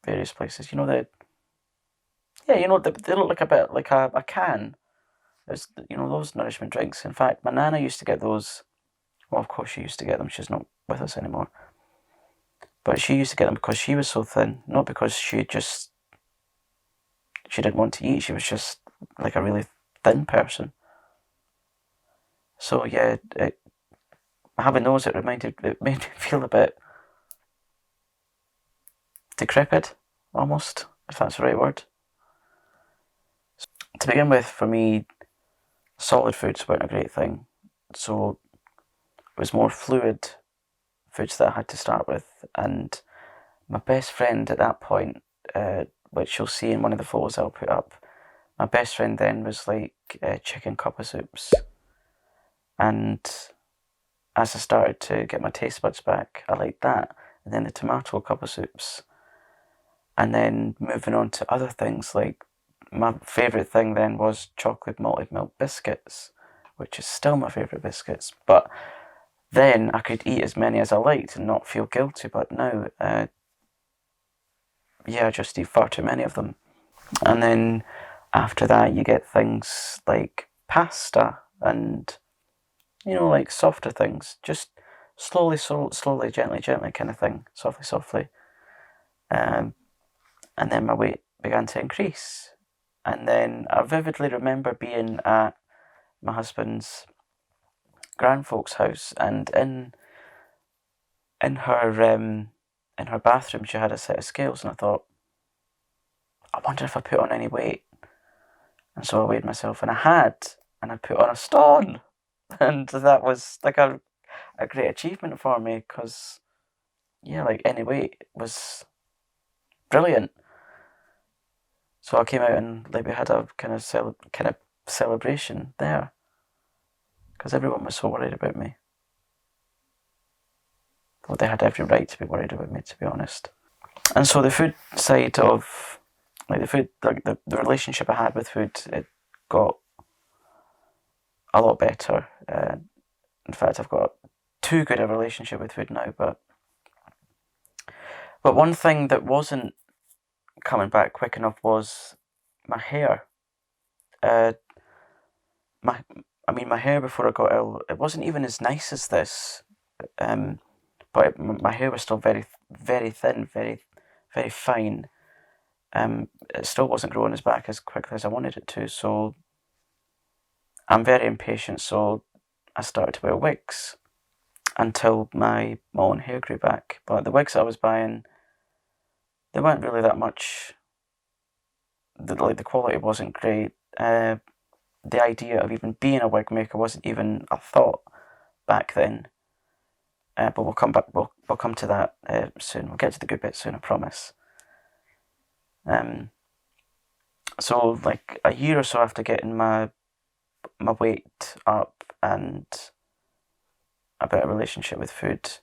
various places. You know, they look like a bit like a can. There's, you know, those nourishment drinks. In fact, my nana used to get those. Well, of course she used to get them. She's not with us anymore. But she used to get them because she was so thin, not because she didn't want to eat. She was just like a really thin person. So yeah, having those, it made me feel a bit decrepit, almost, if that's the right word. So, to begin with, for me, solid foods weren't a great thing. So it was more fluid foods that I had to start with. And my best friend at that point, which you'll see in one of the photos I'll put up, my best friend then was like chicken cup of soups. And as I started to get my taste buds back, I liked that. And then the tomato couple soups. And then moving on to other things, like my favourite thing then was chocolate malted milk biscuits, which is still my favourite biscuits. But then I could eat as many as I liked and not feel guilty. But now, I just eat far too many of them. And then after that, you get things like pasta and, like softer things. Just slowly, gently kind of thing. Softly. And then my weight began to increase. And then I vividly remember being at my husband's grandfolk's house, and in her bathroom she had a set of scales, and I thought, I wonder if I put on any weight. And so I weighed myself, and I put on a stone. And that was like a great achievement for me, because like any weight was brilliant. So I came out and like we had a kind of celebration there, because everyone was so worried about me. Well, they had every right to be worried about me, to be honest. And so the food side of, like the food, like the relationship I had with food, it got a lot better. In fact, I've got too good a relationship with food now. But one thing that wasn't coming back quick enough was my hair. My hair before I got ill, it wasn't even as nice as this. But my hair was still very, very thin, very, very fine. It still wasn't growing as back as quickly as I wanted it to, so I'm very impatient, so I started to wear wigs until my own hair grew back. But the wigs I was buying, they weren't really that much, the quality wasn't great. The idea of even being a wig maker wasn't even a thought back then. But we'll come back. We'll come to that soon. We'll get to the good bit soon, I promise. So like a year or so after getting my weight up and a better relationship with food,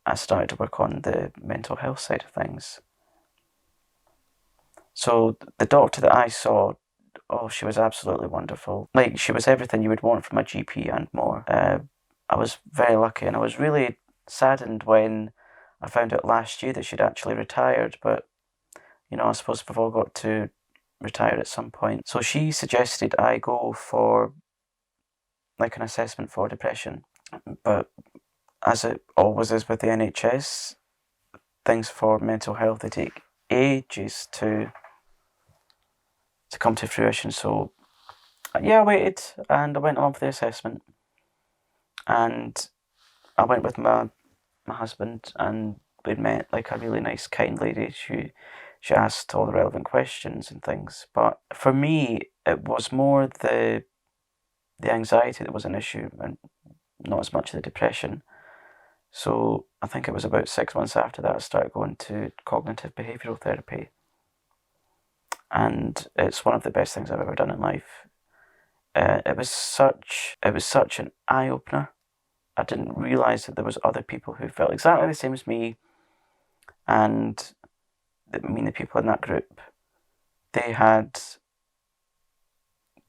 I started to work on the mental health side of things. So the doctor that I saw, she was absolutely wonderful. Like, she was everything you would want from a GP and more. I was very lucky, and I was really saddened when I found out last year that she'd actually retired, but I suppose we've all got to retire at some point. So she suggested I go for like an assessment for depression, but as it always is with the NHS, things for mental health, they take ages to come to fruition. So I waited, and I went along for the assessment, and I went with my husband, and we'd met like a really nice, kind lady. She asked all the relevant questions and things. But for me, it was more the anxiety that was an issue, and not as much the depression. So I think it was about 6 months after that I started going to cognitive behavioural therapy. And it's one of the best things I've ever done in life. It was such an eye-opener. I didn't realise that there was other people who felt exactly the same as me, and the people in that group, they had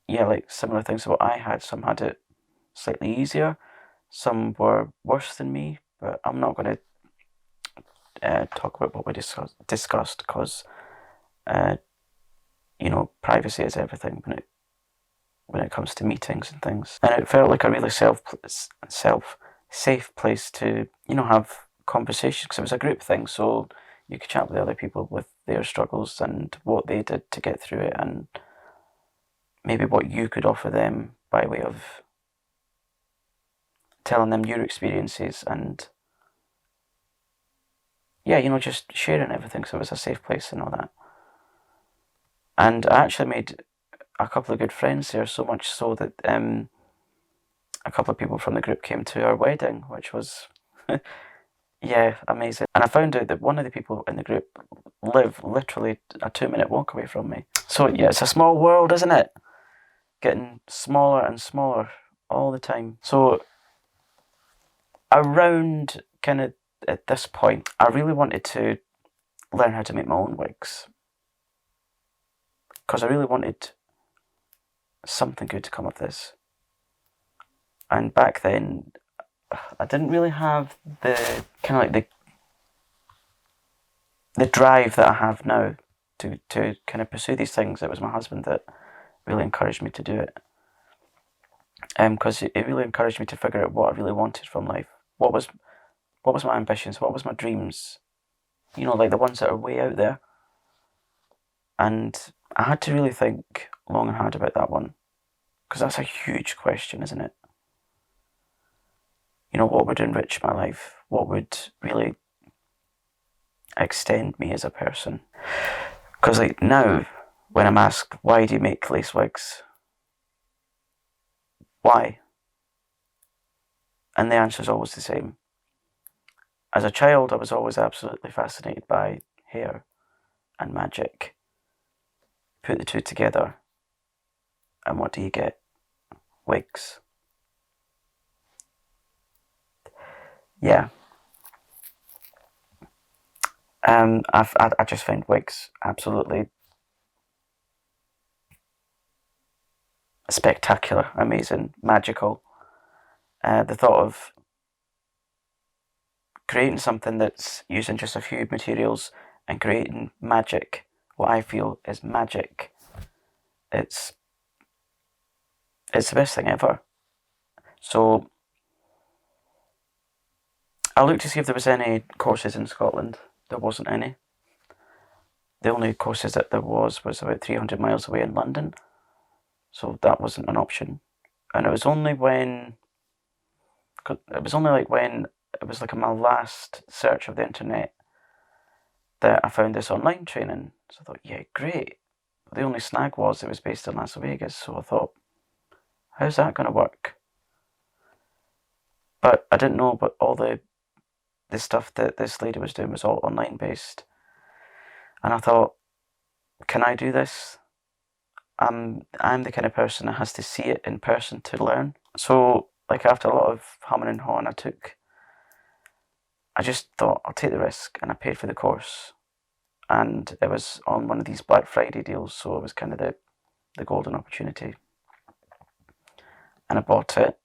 like similar things to what I had. Some had it slightly easier, some were worse than me, but I'm not going to talk about what we discussed, because privacy is everything when it comes to meetings and things. And it felt like a really safe place to have conversations, because it was a group thing, so you could chat with other people with their struggles and what they did to get through it, and maybe what you could offer them by way of telling them your experiences, and just sharing everything, so it was a safe place and all that. And I actually made a couple of good friends there, so much so that a couple of people from the group came to our wedding, which was amazing. And I found out that one of the people in the group live literally a 2-minute walk away from me. So it's a small world, isn't it? Getting smaller and smaller all the time. So around kind of at this point, I really wanted to learn how to make my own wigs. Because I really wanted something good to come of this. And back then, I didn't really have the kind of like the drive that I have now to kind of pursue these things. It was my husband that really encouraged me to do it. Because it really encouraged me to figure out what I really wanted from life. What was my ambitions? What was my dreams? You know, like the ones that are way out there. And I had to really think long and hard about that one. Because that's a huge question, isn't it? You know, what would enrich my life? What would really extend me as a person? Because like now, when I'm asked, why do you make lace wigs? Why? And the answer is always the same. As a child, I was always absolutely fascinated by hair and magic. Put the two together, and what do you get? Wigs. Yeah. I just find wigs absolutely spectacular, amazing, magical. The thought of creating something that's using just a few materials and creating magic, what I feel is magic, it's the best thing ever. So I looked to see if there was any courses in Scotland. There wasn't any. The only courses that there was about 300 miles away in London, so that wasn't an option. And it was only when it was like my last search of the internet that I found this online training. So I thought, yeah, great. But the only snag was it was based in Las Vegas, so I thought, how's that going to work? But I didn't know about all the stuff that this lady was doing was all online based. And I thought, can I do this? I'm the kind of person that has to see it in person to learn. So, like, after a lot of humming and hawing, I just thought, I'll take the risk, and I paid for the course. And it was on one of these Black Friday deals, so it was kind of the golden opportunity. And I bought it.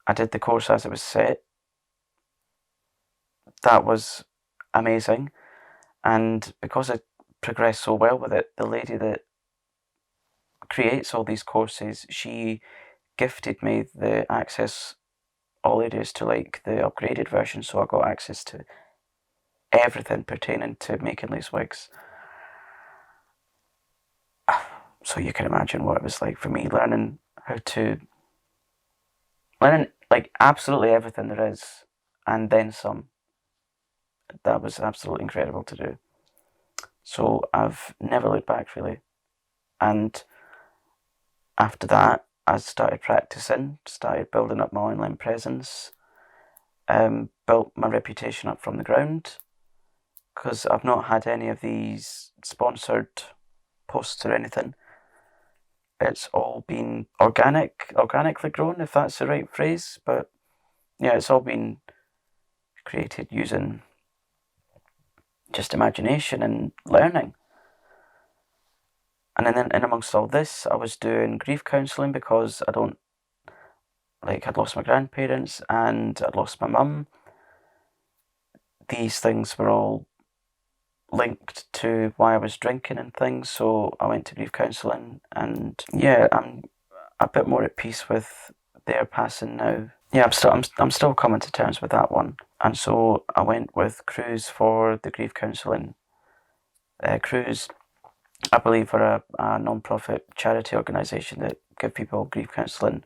I did the course as it was set. That was amazing. And because I progressed so well with it, the lady that creates all these courses, she gifted me the access all areas to like the upgraded version, so I got access to everything pertaining to making lace wigs. So you can imagine what it was like for me learning like absolutely everything there is, and then some. That was absolutely incredible to do. So I've never looked back really. And after that, I started practicing, started building up my online presence, built my reputation up from the ground, because I've not had any of these sponsored posts or anything. It's all been organically grown, if that's the right phrase. But yeah, it's all been created using just imagination and learning. And then in amongst all this, I was doing grief counselling because I'd lost my grandparents and I'd lost my mum. These things were all linked to why I was drinking and things, so I went to grief counselling, and yeah, I'm a bit more at peace with their passing now. Yeah, I'm still coming to terms with that one, and so I went with Cruise for the grief counselling. Cruise, I believe, are a non-profit charity organisation that give people grief counselling.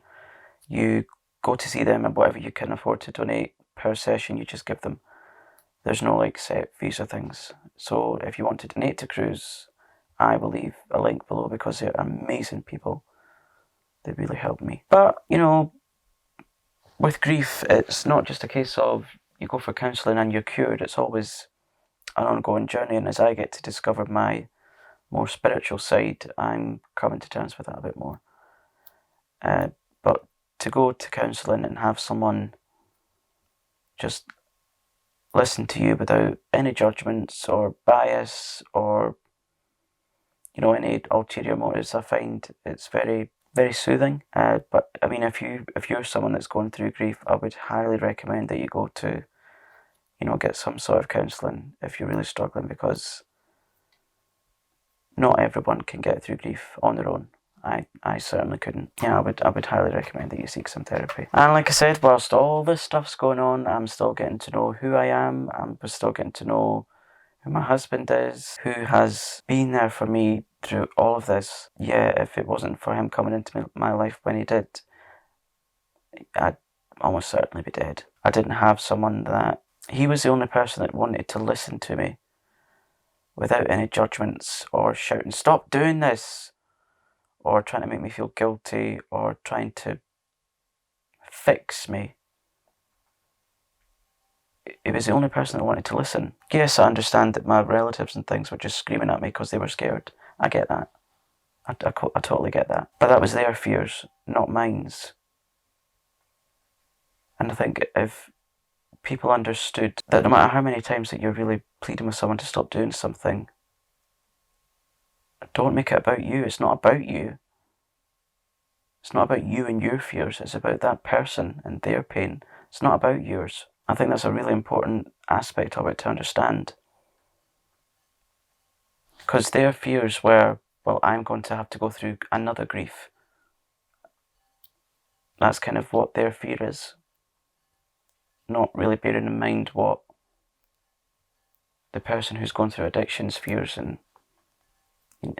You go to see them, and whatever you can afford to donate per session, you just give them. There's no like set fees or things. So if you want to donate to Cruise, I will leave a link below because they're amazing people. They really helped me. But, you know, with grief, it's not just a case of you go for counselling and you're cured. It's always an ongoing journey. And as I get to discover my more spiritual side, I'm coming to terms with that a bit more. But to go to counselling and have someone just listen to you without any judgments or bias or, you know, any ulterior motives, I find it's very, very soothing. But I mean, if you're someone that's going through grief, I would highly recommend that you go to, you know, get some sort of counselling if you're really struggling, because not everyone can get through grief on their own. I certainly couldn't. Yeah, I would highly recommend that you seek some therapy. And like I said, whilst all this stuff's going on, I'm still getting to know who I am. I'm still getting to know who my husband is, who has been there for me through all of this. Yeah, if it wasn't for him coming into my life when he did, I'd almost certainly be dead. I didn't have someone that... He was the only person that wanted to listen to me without any judgments or shouting, "Stop doing this," or trying to make me feel guilty or trying to fix me. He was the only person that wanted to listen. Yes, I understand that my relatives and things were just screaming at me because they were scared. I get that. I totally get that. But that was their fears, not mine's. And I think if people understood that no matter how many times that you're really pleading with someone to stop doing something, don't make it about you. It's not about you. It's not about you and your fears. It's about that person and their pain. It's not about yours. I think that's a really important aspect of it to understand. Because their fears were, well, I'm going to have to go through another grief. That's kind of what their fear is. Not really bearing in mind what the person who's going through addictions fears and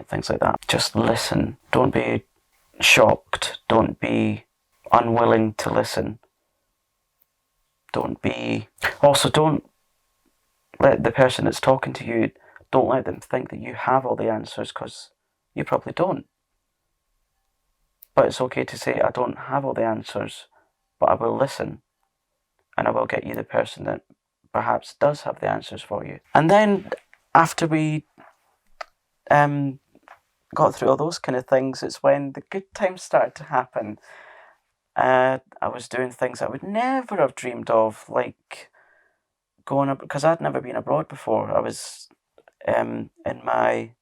things like that. Just listen. Don't be shocked. Don't be unwilling to listen. Don't let the person that's talking to you, don't let them think that you have all the answers, because you probably don't. But it's okay to say, I don't have all the answers, but I will listen. And I will get you the person that perhaps does have the answers for you. And then after we got through all those kind of things, it's when the good times started to happen. I was doing things I would never have dreamed of, like going up, because I'd never been abroad before. I was in my,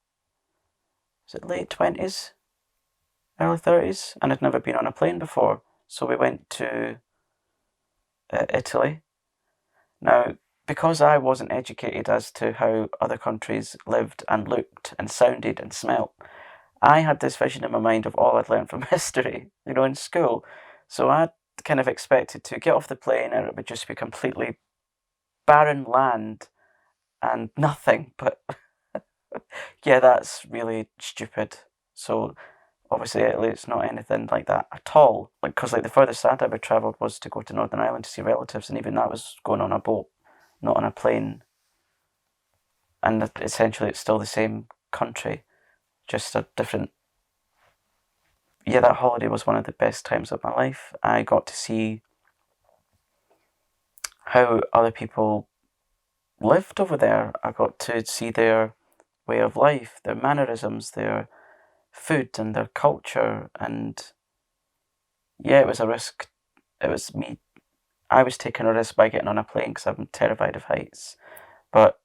is it late 20s, early 30s, and I'd never been on a plane before. So we went to Italy. Now, because I wasn't educated as to how other countries lived and looked and sounded and smelt, I had this vision in my mind of all I'd learned from history, you know, in school. So I kind of expected to get off the plane and it would just be completely barren land and nothing. But yeah, that's really stupid. So obviously Italy, it's not anything like that at all. Because the furthest I'd ever travelled was to go to Northern Ireland to see relatives, and even that was going on a boat, not on a plane. And essentially it's still the same country, just a different... Yeah, that holiday was one of the best times of my life. I got to see how other people lived over there. I got to see their way of life, their mannerisms, their food and their culture. And yeah, it was a risk. It was me. I was taking a risk by getting on a plane because I'm terrified of heights. But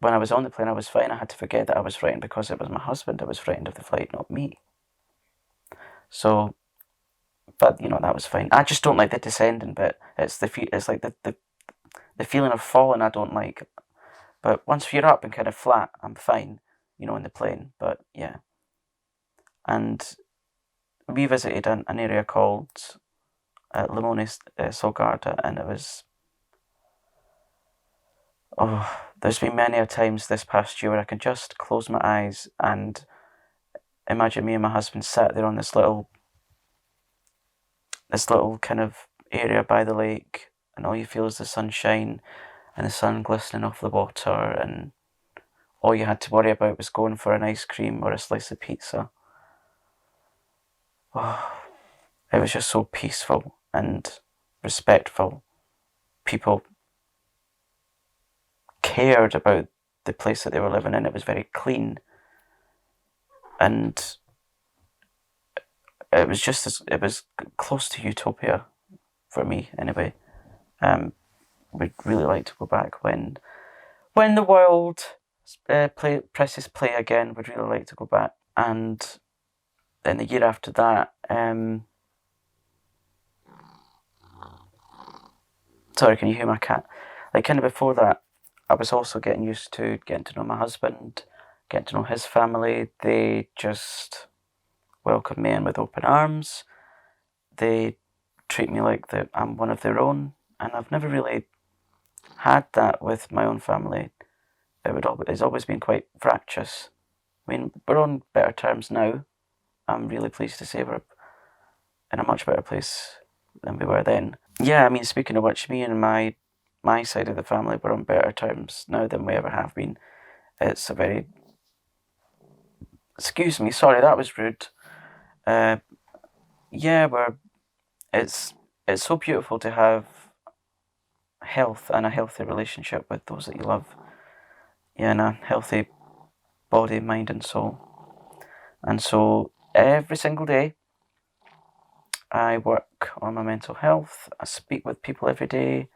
when I was on the plane, I was fine. I had to forget that I was frightened because it was my husband that was frightened of the flight, not me. So, but you know, that was fine. I just don't like the descending bit. It's like the feeling of falling I don't like. But once you're up and kind of flat, I'm fine, you know, in the plane. But yeah. And we visited an area called Limone Solgarda, and it was... Oh, there's been many a times this past year where I can just close my eyes and imagine me and my husband sat there on this little kind of area by the lake, and all you feel is the sunshine and the sun glistening off the water, and all you had to worry about was going for an ice cream or a slice of pizza. Oh, it was just so peaceful and respectful. People cared about the place that they were living in. It was very clean, and it was just it was close to utopia for me anyway. Would really like to go back when the world presses play again. Would really like to go back, and then the year after that, sorry, can you hear my cat? Like kind of before that, I was also getting used to getting to know my husband, getting to know his family. They just welcome me in with open arms. They treat me like I'm one of their own, and I've never really had that with my own family. It's always been quite fractious. I mean, we're on better terms now. I'm really pleased to say we're in a much better place than we were then. Yeah, I mean, speaking of which, me and my side of the family, we're on better terms now than we ever have been. It's a very... Excuse me, sorry, that was rude. Yeah, it's so beautiful to have health and a healthy relationship with those that you love. Yeah, and a healthy body, mind and soul. And so every single day I work on my mental health. I speak with people every day.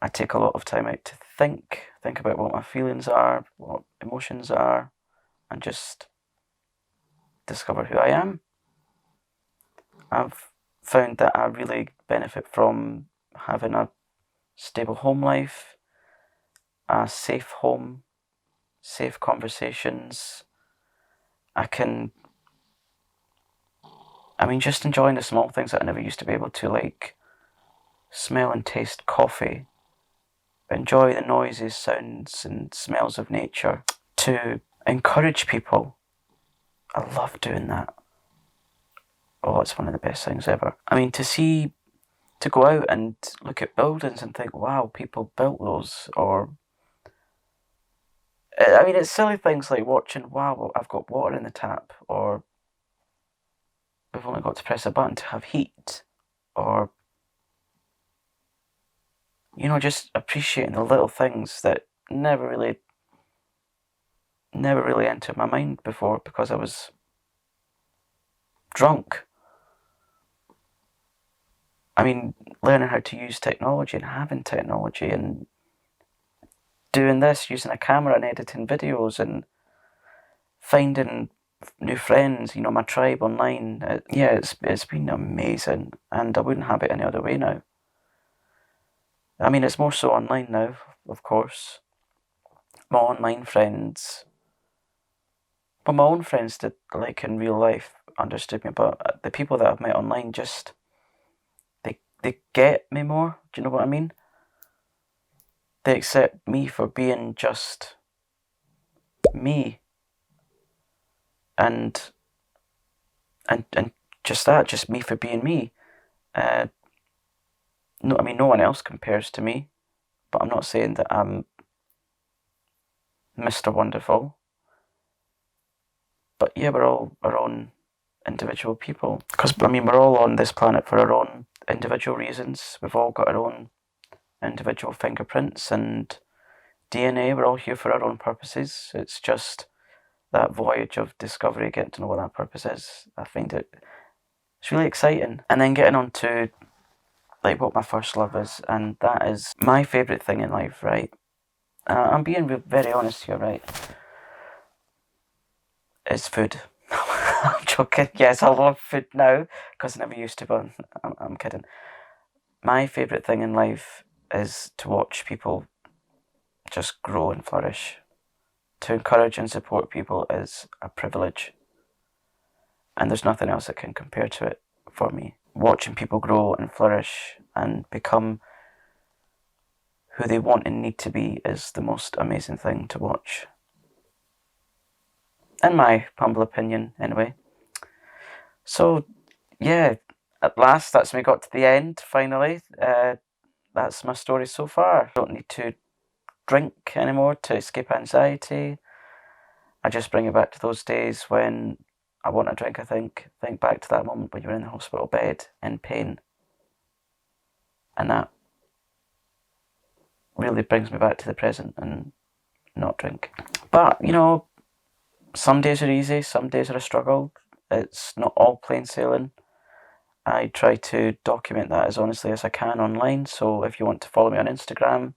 I take a lot of time out to think about what my feelings are, what emotions are, and just discover who I am. I've found that I really benefit from having a stable home life, a safe home, safe conversations. Just enjoying the small things that I never used to be able to, like smell and taste coffee, enjoy the noises, sounds and smells of nature, to encourage people. I love doing that. Oh, it's one of the best things ever. I mean, to go out and look at buildings and think, wow, people built those, or... I mean, it's silly things like watching, wow, I've got water in the tap, or we've only got to press a button to have heat, or, just appreciating the little things that never really entered my mind before because I was drunk. I mean, learning how to use technology and having technology and doing this, using a camera and editing videos and finding new friends, my tribe online. It's been amazing, and I wouldn't have it any other way now. I mean, it's more so online now, of course. My online friends, well, my own friends did, like in real life, understood me, but the people that I've met online just, they get me more. Do you know what I mean? They accept me for being just me. And just that, just me for being me. No one else compares to me, but I'm not saying that I'm Mr. Wonderful. But yeah, we're all our own individual people. Because, we're all on this planet for our own individual reasons. We've all got our own individual fingerprints and DNA. We're all here for our own purposes. It's just that voyage of discovery, getting to know what that purpose is. I find it's really exciting. And then getting on to like what my first love is, and that is my favourite thing in life, right? I'm being very honest here, right? It's food. I'm joking. Yes, I love food now, because I never used to, but I'm kidding. My favourite thing in life is to watch people just grow and flourish. To encourage and support people is a privilege. And there's nothing else that can compare to it for me. Watching people grow and flourish and become who they want and need to be is the most amazing thing to watch. In my humble opinion, anyway. So, yeah, at last, that's me got to the end, finally. That's my story so far. I don't need to drink anymore to escape anxiety. I just bring it back to those days when I want a drink, I think back to that moment when you were in the hospital bed in pain. And that really brings me back to the present and not drink. But, some days are easy, some days are a struggle. It's not all plain sailing. I try to document that as honestly as I can online, so if you want to follow me on Instagram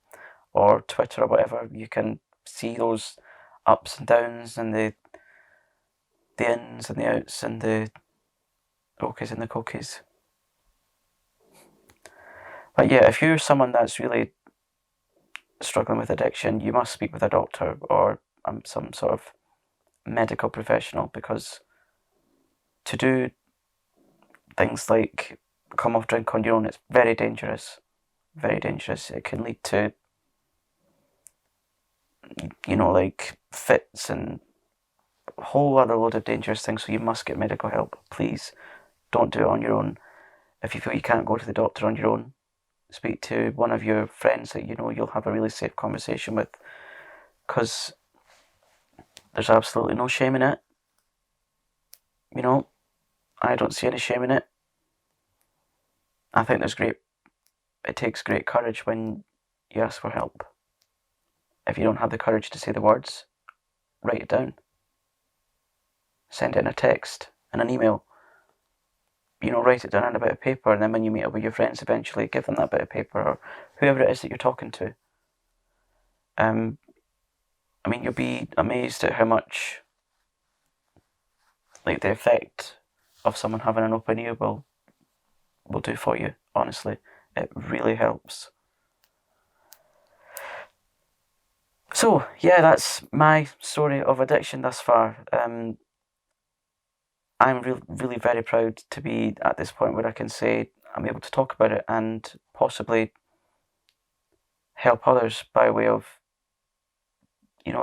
or Twitter or whatever, you can see those ups and downs and the ins and the outs and the okies and the cookies. But yeah, if you're someone that's really struggling with addiction, you must speak with a doctor or some sort of medical professional, because to do things like come off drink on your own, it's very dangerous. Very dangerous. It can lead to, like fits and a whole other load of dangerous things, so you must get medical help. Please don't do it on your own. If you feel you can't go to the doctor on your own, speak to one of your friends that you'll have a really safe conversation with, because there's absolutely no shame in it. I don't see any shame in it. I think it takes great courage when you ask for help. If you don't have the courage to say the words, write it down. Send it in a text, in an email. Write it down on a bit of paper, and then when you meet up with your friends eventually, give them that bit of paper, or whoever it is that you're talking to. You'll be amazed at how much, like, the effect of someone having an open ear will do for you. Honestly, it really helps. So yeah, that's my story of addiction thus far. I'm really very proud to be at this point where I can say I'm able to talk about it and possibly help others by way of,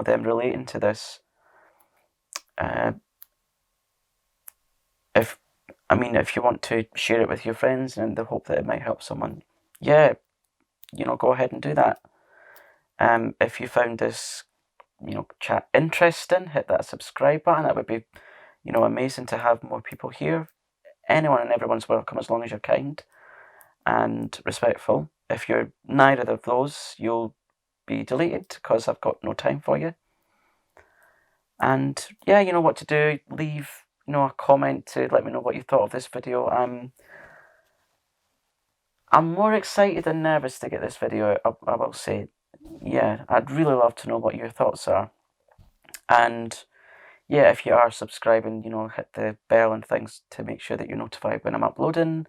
them relating to this. If you want to share it with your friends in the hope that it might help someone, yeah, go ahead and do that. If you found this, chat interesting, hit that subscribe button. That would be, amazing to have more people here. Anyone and everyone's welcome as long as you're kind and respectful. If you're neither of those, you'll be deleted because I've got no time for you. And yeah, you know what to do. Leave, a comment to let me know what you thought of this video. I'm more excited than nervous to get this video out, I will say. Yeah, I'd really love to know what your thoughts are. And yeah, if you are subscribing, hit the bell and things to make sure that you're notified when I'm uploading.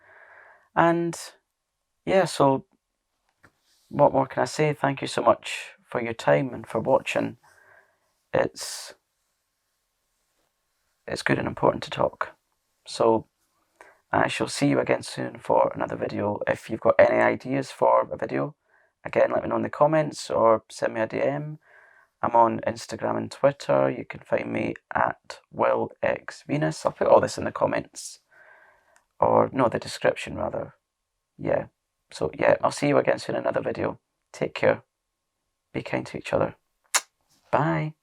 And yeah, so what more can I say? Thank you so much for your time and for watching. It's good and important to talk. So I shall see you again soon for another video. If you've got any ideas for a video, again, let me know in the comments or send me a DM. I'm on Instagram and Twitter. You can find me at WillXVenus. I'll put all this in the comments. Or, no, the description rather. Yeah. So, yeah, I'll see you again soon in another video. Take care. Be kind to each other. Bye.